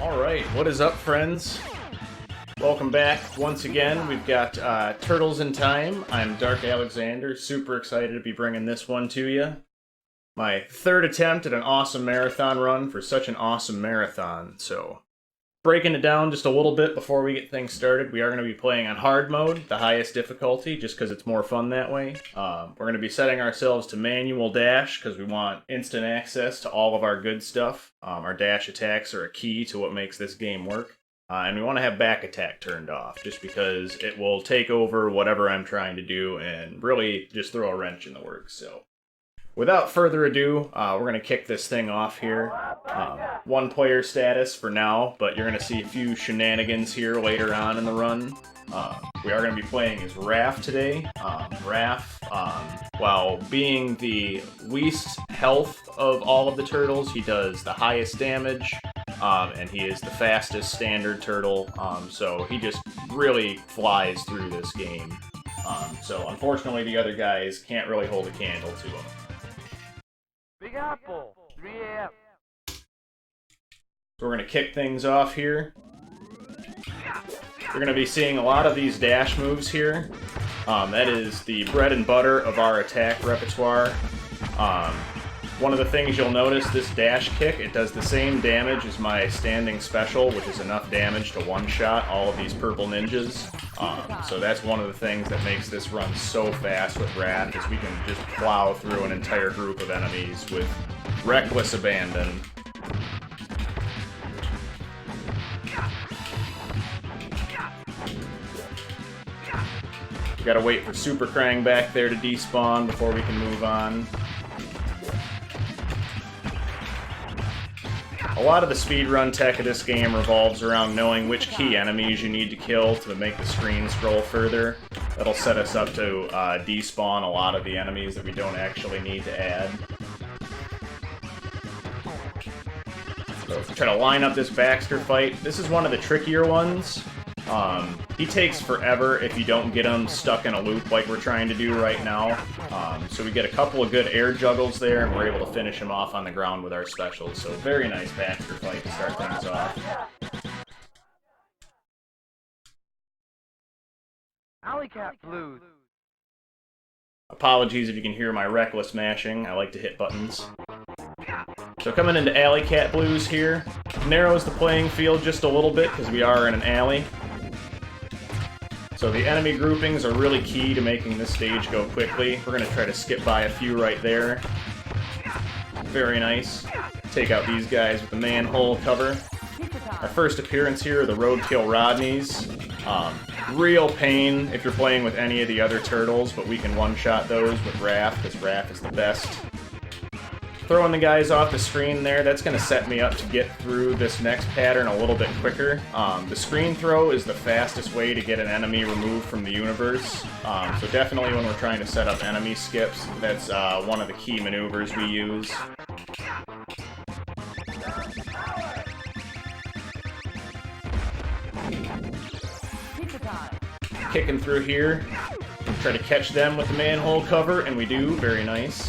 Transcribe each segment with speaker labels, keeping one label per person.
Speaker 1: Alright, what is up, friends? Welcome back once again. We've got Turtles in Time. I'm darkalexandr, super excited to be bringing this one to you. My third attempt at an awesome marathon run for such an awesome marathon. So, breaking it down just a little bit before we get things started, we are going to be playing on hard mode, the highest difficulty, just because it's more fun that way. We're going to be setting ourselves to manual dash, because we want instant access to all of our good stuff. Our dash attacks are a key to what makes this game work. And we want to have back attack turned off, just because it will take over whatever I'm trying to do and really just throw a wrench in the works. So, without further ado, we're going to kick this thing off here. One player status for now, but you're going to see a few shenanigans here later on in the run. We are going to be playing as Raph today. Raph, while being the least health of all of the turtles, he does the highest damage. And he is the fastest standard turtle, so he just really flies through this game. So unfortunately the other guys can't really hold a candle to him.
Speaker 2: Big Apple, 3 a.m.
Speaker 1: So we're going to kick things off here. We're going to be seeing a lot of these dash moves here. That is the bread and butter of our attack repertoire. One of the things you'll notice, this dash kick, it does the same damage as my standing special, which is enough damage to one-shot all of these purple ninjas. So that's one of the things that makes this run so fast with Raph, is we can just plow through an entire group of enemies with reckless abandon. We gotta wait for Super Krang back there to despawn before we can move on. A lot of the speedrun tech of this game revolves around knowing which key enemies you need to kill to make the screen scroll further. That'll set us up to despawn a lot of the enemies that we don't actually need to add. So try to line up this Baxter fight. This is one of the trickier ones. He takes forever if you don't get him stuck in a loop like we're trying to do right now. So we get a couple of good air juggles there, and we're able to finish him off on the ground with our specials. So very nice Baxter fight to start things off.
Speaker 2: Alley Cat Blues.
Speaker 1: Apologies if you can hear my reckless mashing. I like to hit buttons. So coming into Alley Cat Blues here, narrows the playing field just a little bit because we are in an alley. So the enemy groupings are really key to making this stage go quickly. We're going to try to skip by a few right there. Very nice. Take out these guys with the manhole cover. Our first appearance here are the Roadkill Rodneys. Real pain if you're playing with any of the other turtles, but we can one-shot those with Raph, because Raph is the best. Throwing the guys off the screen there, that's going to set me up to get through this next pattern a little bit quicker. The screen throw is the fastest way to get an enemy removed from the universe. So definitely when we're trying to set up enemy skips, that's one of the key maneuvers we use. Kicking through here, try to catch them with the manhole cover, and we do. Very nice.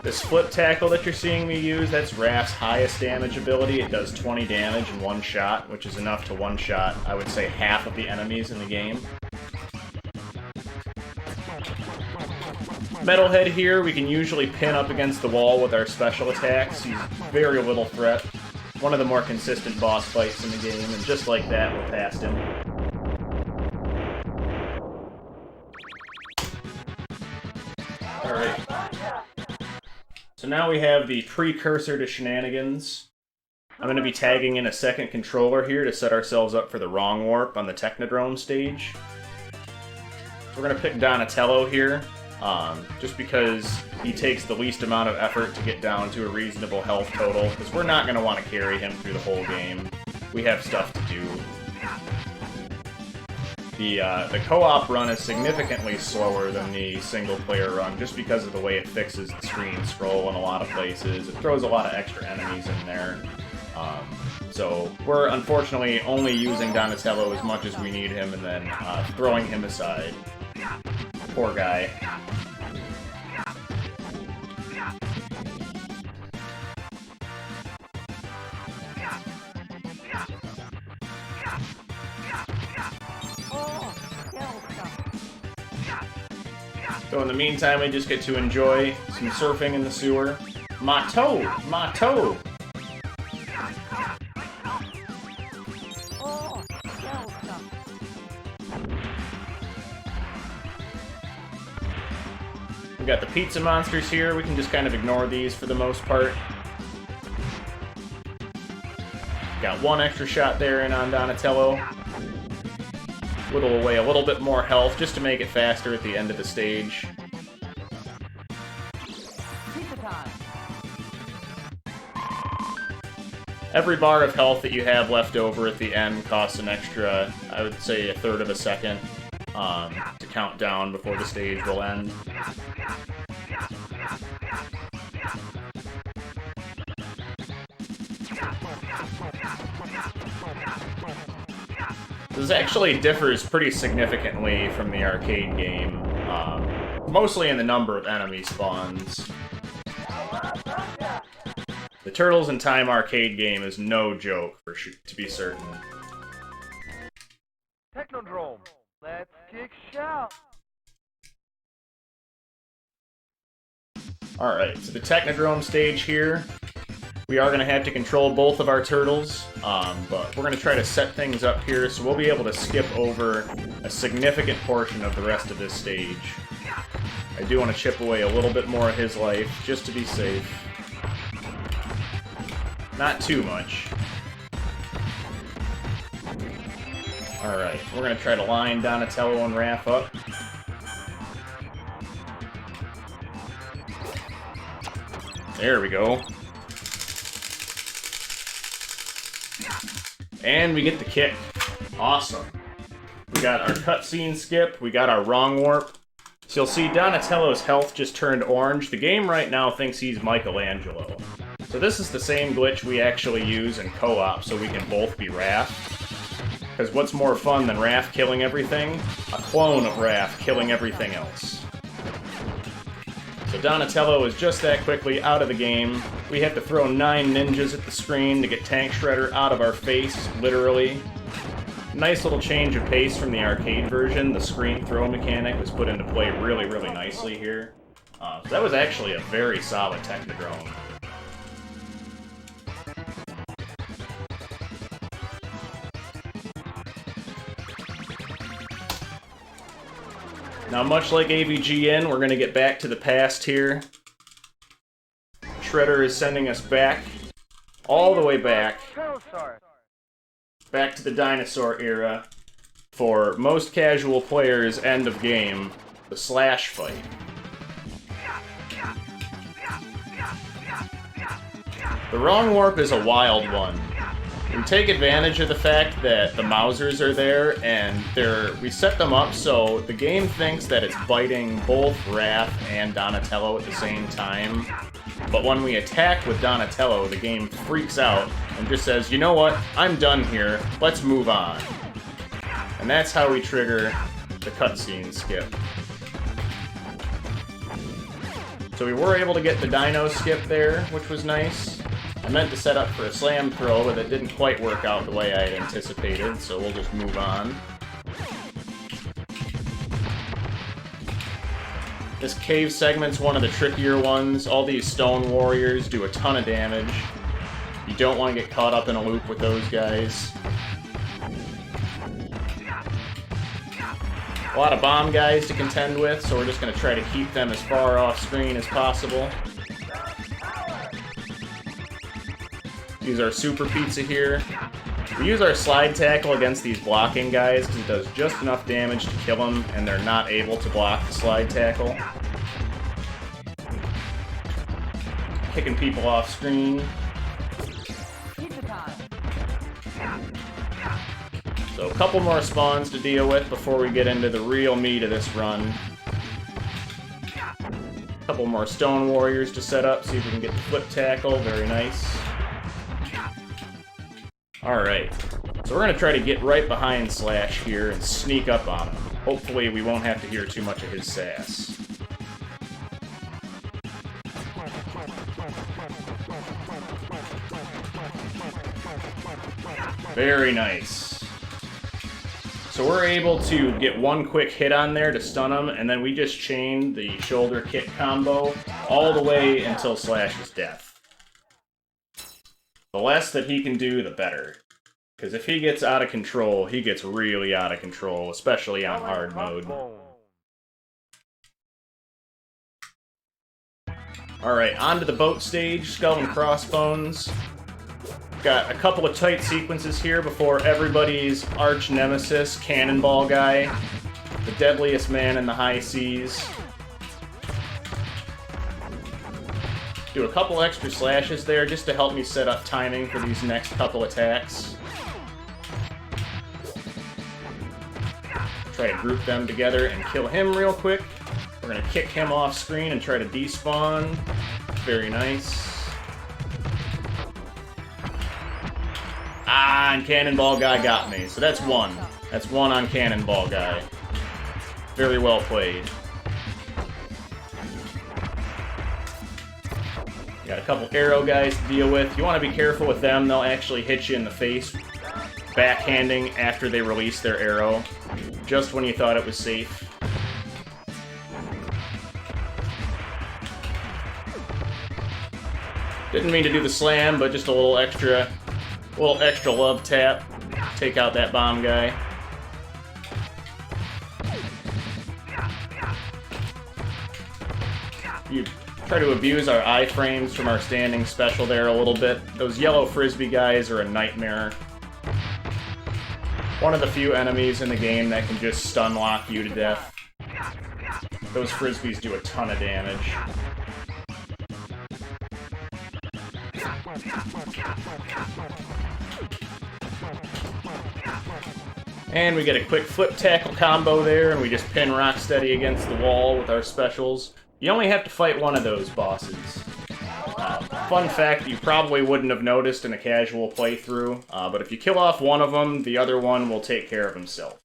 Speaker 1: This flip tackle that you're seeing me use, that's Raph's highest damage ability. It does 20 damage in one shot, which is enough to one-shot, I would say, half of the enemies in the game. Metalhead here, we can usually pin up against the wall with our special attacks. He's very little threat. One of the more consistent boss fights in the game, and just like that, we're past him. Alright. So now we have the precursor to shenanigans. I'm going to be tagging in a second controller here to set ourselves up for the wrong warp on the Technodrome stage. We're going to pick Donatello here, just because he takes the least amount of effort to get down to a reasonable health total, because we're not going to want to carry him through the whole game. We have stuff to do. The co-op run is significantly slower than the single-player run, just because of the way it fixes the screen scroll in a lot of places. It throws a lot of extra enemies in there. So we're unfortunately only using Donatello as much as we need him, and then throwing him aside. Poor guy. So in the meantime, we just get to enjoy some surfing in the sewer. My toe! My toe!
Speaker 2: Oh, that was tough.
Speaker 1: We got the pizza monsters here. We can just kind of ignore these for the most part. Got one extra shot there in on Donatello. Whittle away a little bit more health just to make it faster at the end of the stage.
Speaker 2: Pizza time.
Speaker 1: Every bar of health that you have left over at the end costs an extra, I would say, 1/3 of a second to count down before the stage will end. This actually differs pretty significantly from the arcade game, mostly in the number of enemy spawns. The Turtles in Time arcade game is no joke, to be certain.
Speaker 2: Technodrome. Let's kick shout.
Speaker 1: Alright, so the Technodrome stage here. We are going to have to control both of our turtles, but we're going to try to set things up here so we'll be able to skip over a significant portion of the rest of this stage. I do want to chip away a little bit more of his life, just to be safe. Not too much. Alright, we're going to try to line Donatello and Raph up. There we go. And we get the kick. Awesome. We got our cutscene skip, we got our wrong warp. So you'll see Donatello's health just turned orange. The game right now thinks he's Michelangelo. So this is the same glitch we actually use in co-op so we can both be Raph. Because what's more fun than Raph killing everything? A clone of Raph killing everything else. So Donatello is just that quickly out of the game. We have to throw 9 ninjas at the screen to get Tank Shredder out of our face, literally. Nice little change of pace from the arcade version. The screen throw mechanic was put into play really, really nicely here. So that was actually a very solid Technodrome. Now, much like AVGN, we're going to get back to the past here. Shredder is sending us back, all the way back, back to the dinosaur era, for most casual players' end of game, the Slash fight. The wrong warp is a wild one. We take advantage of the fact that the Mousers are there, and we set them up so the game thinks that it's biting both Raph and Donatello at the same time. But when we attack with Donatello, the game freaks out and just says, you know what, I'm done here, let's move on. And that's how we trigger the cutscene skip. So we were able to get the Dino skip there, which was nice. I meant to set up for a slam throw, but it didn't quite work out the way I had anticipated, so we'll just move on. This cave segment's one of the trickier ones. All these stone warriors do a ton of damage. You don't want to get caught up in a loop with those guys. A lot of bomb guys to contend with, so we're just going to try to keep them as far off screen as possible. Use our Super Pizza here. We use our slide tackle against these blocking guys because it does just enough damage to kill them, and they're not able to block the slide tackle. Kicking people off screen. So a couple more spawns to deal with before we get into the real meat of this run. A couple more stone warriors to set up, see if we can get the flip tackle. Very nice. Alright, so we're going to try to get right behind Slash here and sneak up on him. Hopefully we won't have to hear too much of his sass. Very nice. So we're able to get one quick hit on there to stun him, and then we just chain the shoulder kick combo all the way until Slash's death. The less that he can do, the better. Because if he gets out of control, he gets really out of control, especially on hard mode. Alright, on to the boat stage, Skull and Crossbones. Got a couple of tight sequences here before everybody's arch nemesis, Cannonball Guy, the deadliest man in the high seas. Do a couple extra slashes there just to help me set up timing for these next couple attacks. Try to group them together and kill him real quick. We're going to kick him off screen and try to despawn. Very nice. Ah, and Cannonball Guy got me. So that's one. That's one on Cannonball Guy. Very well played. Got a couple arrow guys to deal with. You want to be careful with them. They'll actually hit you in the face, backhanding after they release their arrow, just when you thought it was safe. Didn't mean to do the slam, but just a little extra love tap. Take out that bomb guy. You try to abuse our iframes from our standing special there a little bit. Those yellow frisbee guys are a nightmare. One of the few enemies in the game that can just stun lock you to death. Those frisbees do a ton of damage. And we get a quick flip tackle combo there, and we just pin Rocksteady against the wall with our specials. You only have to fight one of those bosses. Fun fact you probably wouldn't have noticed in a casual playthrough, but if you kill off one of them, the other one will take care of himself.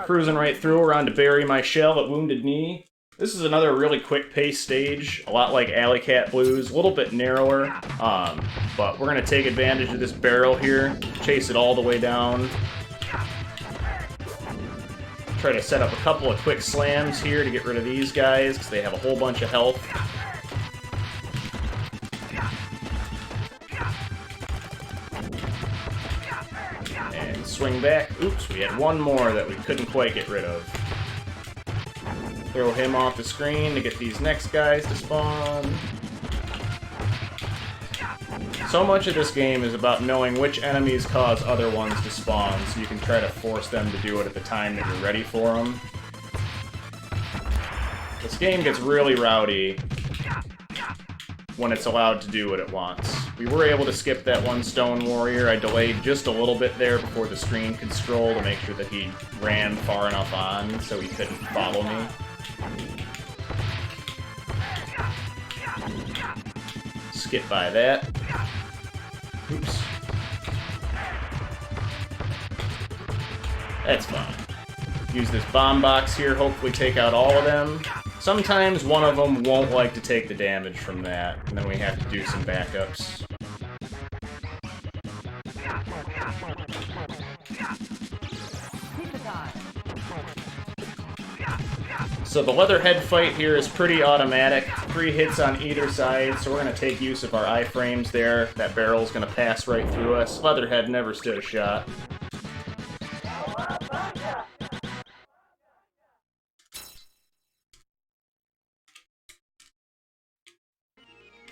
Speaker 1: Cruising right through, we're on to Bury My Shell at Wounded Knee. This is another really quick-paced stage, a lot like Alley Cat Blues, a little bit narrower, but we're going to take advantage of this barrel here, chase it all the way down. Try to set up a couple of quick slams here to get rid of these guys, because they have a whole bunch of health. And swing back. Oops, we had one more that we couldn't quite get rid of. Throw him off the screen to get these next guys to spawn. So much of this game is about knowing which enemies cause other ones to spawn, so you can try to force them to do it at the time that you're ready for them. This game gets really rowdy when it's allowed to do what it wants. We were able to skip that one Stone Warrior. I delayed just a little bit there before the screen could scroll to make sure that he ran far enough on so he couldn't follow me. Skip by that. Oops. That's fine. Use this bomb box here, hopefully take out all of them. Sometimes one of them won't like to take the damage from that, and then we have to do some backups. So the Leatherhead fight here is pretty automatic. 3 hits on either side, so we're going to take use of our iframes there. That barrel's going to pass right through us. Leatherhead never stood a shot.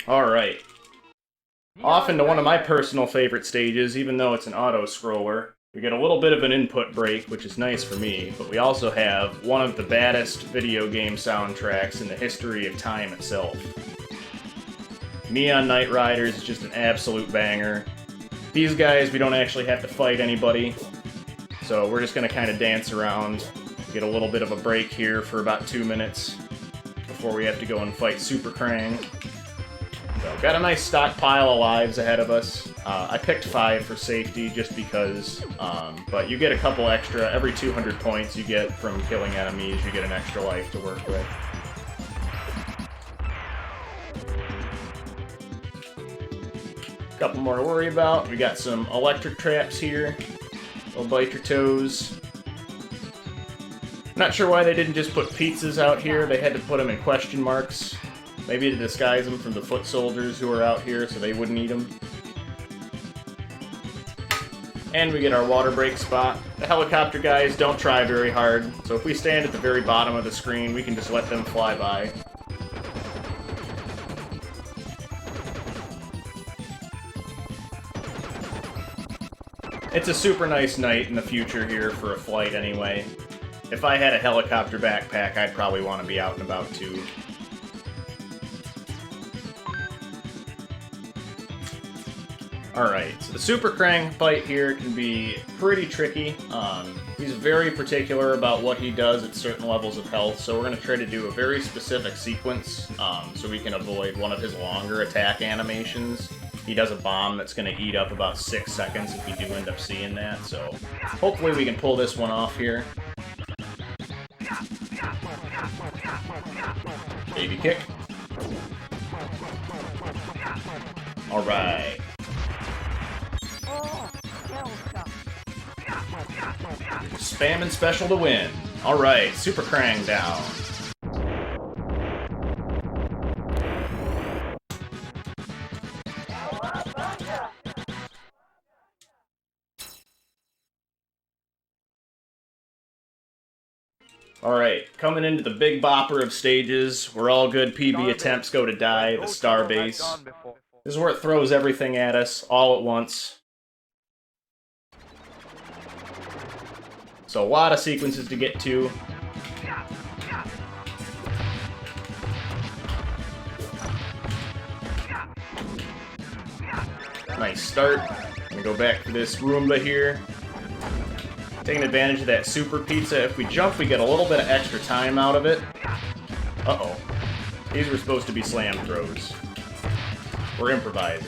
Speaker 1: Alright. Off into one of my personal favorite stages, even though it's an auto-scroller. We get a little bit of an input break, which is nice for me, but we also have one of the baddest video game soundtracks in the history of time itself. Neon Knight Riders is just an absolute banger. These guys, we don't actually have to fight anybody, so we're just going to kind of dance around, get a little bit of a break here for about 2 minutes before we have to go and fight Super Krang. So, got a nice stockpile of lives ahead of us. I picked 5 for safety just because, but you get a couple extra. Every 200 points you get from killing enemies, you get an extra life to work with. Couple more to worry about. We got some electric traps here. They'll bite your toes. Not sure why they didn't just put pizzas out here. They had to put them in question marks. Maybe to disguise them from the foot soldiers who are out here so they wouldn't eat them. And we get our water break spot. The helicopter guys don't try very hard, so if we stand at the very bottom of the screen, we can just let them fly by. It's a super nice night in the future here for a flight anyway. If I had a helicopter backpack, I'd probably want to be out and about too. Alright, so the Super Krang fight here can be pretty tricky. He's very particular about what he does at certain levels of health, so we're going to try to do a very specific sequence so we can avoid one of his longer attack animations. He does a bomb that's going to eat up about 6 seconds if we do end up seeing that, so hopefully we can pull this one off here. Baby kick. Alright. Spamming special to win. Alright, Super Krang down. Alright, coming into the big bopper of stages, where all good PB attempts go to die, the star base. This is where it throws everything at us, all at once. So a lot of sequences to get to. Nice start. I'm gonna go back to this Roomba here. Taking advantage of that super pizza. If we jump, we get a little bit of extra time out of it. Uh-oh. These were supposed to be slam throws. We're improvising.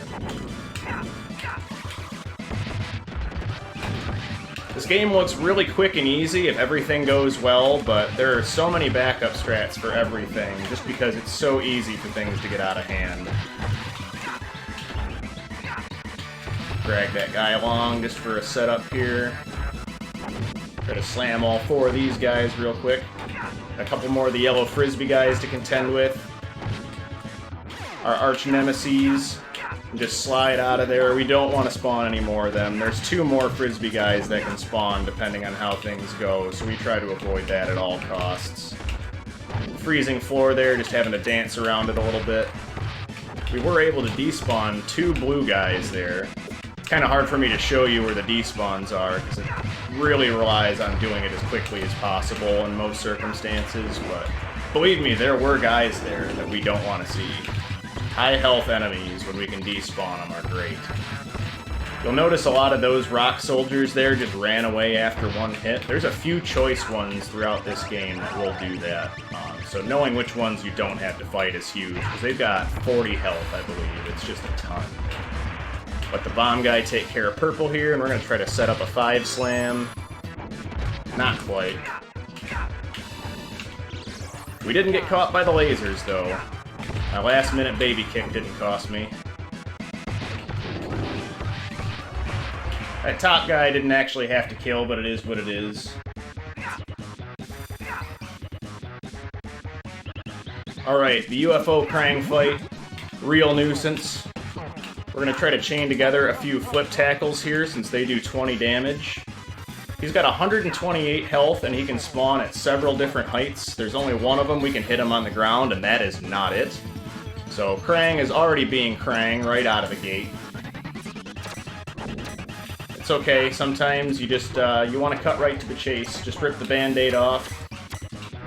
Speaker 1: This game looks really quick and easy if everything goes well, but there are so many backup strats for everything, just because it's so easy for things to get out of hand. Drag that guy along just for a setup here. Try to slam all 4 of these guys real quick. A couple more of the yellow frisbee guys to contend with. Our arch nemesis. Just slide out of there. We don't want to spawn any more of them. There's 2 more frisbee guys that can spawn depending on how things go, so we try to avoid that at all costs. Freezing floor there, just having to dance around it a little bit. We were able to despawn 2 blue guys there. It's kind of hard for me to show you where the despawns are, because it really relies on doing it as quickly as possible in most circumstances, but believe me, there were guys there that we don't want to see. High health enemies, when we can despawn them, are great. You'll notice a lot of those rock soldiers there just ran away after 1 hit. There's a few choice ones throughout this game that will do that. So knowing which ones you don't have to fight is huge, because they've got 40 health, I believe. It's just a ton. Let the bomb guy take care of purple here, and we're going to try to set up a 5 slam. Not quite. We didn't get caught by the lasers, though. My last-minute baby kick didn't cost me. That top guy didn't actually have to kill, but it is what it is. Alright, the UFO Krang fight. Real nuisance. We're going to try to chain together a few flip tackles here, since they do 20 damage. He's got 128 health, and he can spawn at several different heights. There's only one of them we can hit him on the ground, and that is not it. So Krang is already being Krang right out of the gate. It's okay, sometimes you just, you want to cut right to the chase. Just rip the band-aid off.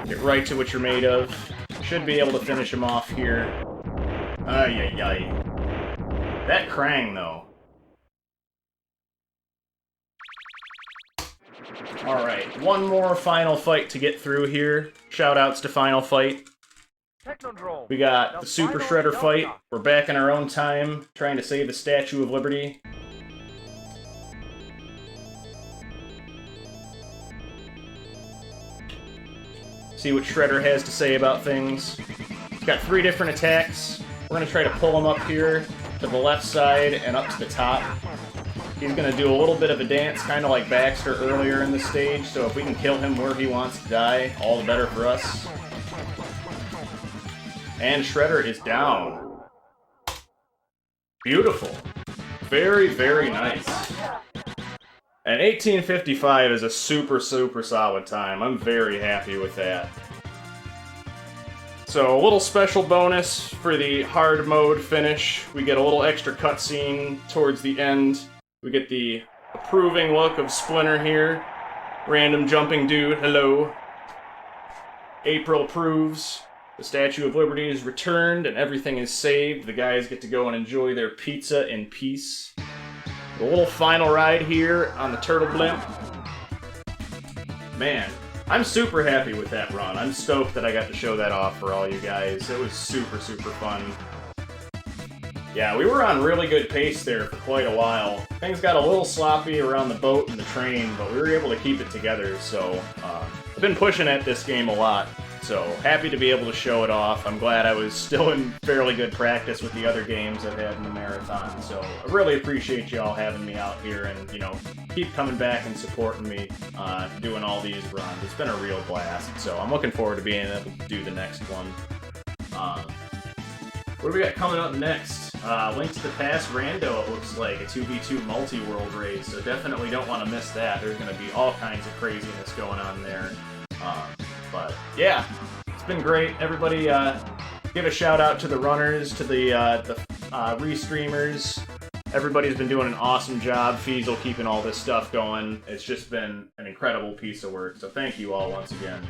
Speaker 1: Get right to what you're made of. Should be able to finish him off here. Ay-yi-yi. That Krang, though. Alright, one more final fight to get through here. Shoutouts to Final Fight. We got the Super Shredder fight. We're back in our own time, trying to save the Statue of Liberty. See what Shredder has to say about things. He's got 3 different attacks. We're going to try to pull him up here. to the left side and up to the top. He's going to do a little bit of a dance, kind of like Baxter earlier in the stage, so if we can kill him where he wants to die, all the better for us. And Shredder is down. Beautiful. Very, very nice. And 18:55 is a super, super solid time. I'm very happy with that. So, a little special bonus for the hard mode finish. We get a little extra cutscene towards the end. We get the approving look of Splinter here. Random jumping dude, hello. April approves. The Statue of Liberty is returned and everything is saved. The guys get to go and enjoy their pizza in peace. A little final ride here on the Turtle Blimp. Man, I'm super happy with that run. I'm stoked that I got to show that off for all you guys. It was super, super fun. Yeah, we were on really good pace there for quite a while. Things got a little sloppy around the boat and the train, but we were able to keep it together, so I've been pushing at this game a lot. So, happy to be able to show it off. I'm glad I was still in fairly good practice with the other games I've had in the marathon. So, I really appreciate y'all having me out here and, you know, keep coming back and supporting me doing all these runs. It's been a real blast. So, I'm looking forward to being able to do the next one. What do we got coming up next? Link to the Past Rando, it looks like, a 2v2 multi-world race. So, definitely don't want to miss that. There's going to be all kinds of craziness going on there. But yeah, it's been great. Everybody, give a shout out to the runners, to the restreamers. Everybody's been doing an awesome job. Feasel keeping all this stuff going. It's just been an incredible piece of work. So thank you all once again.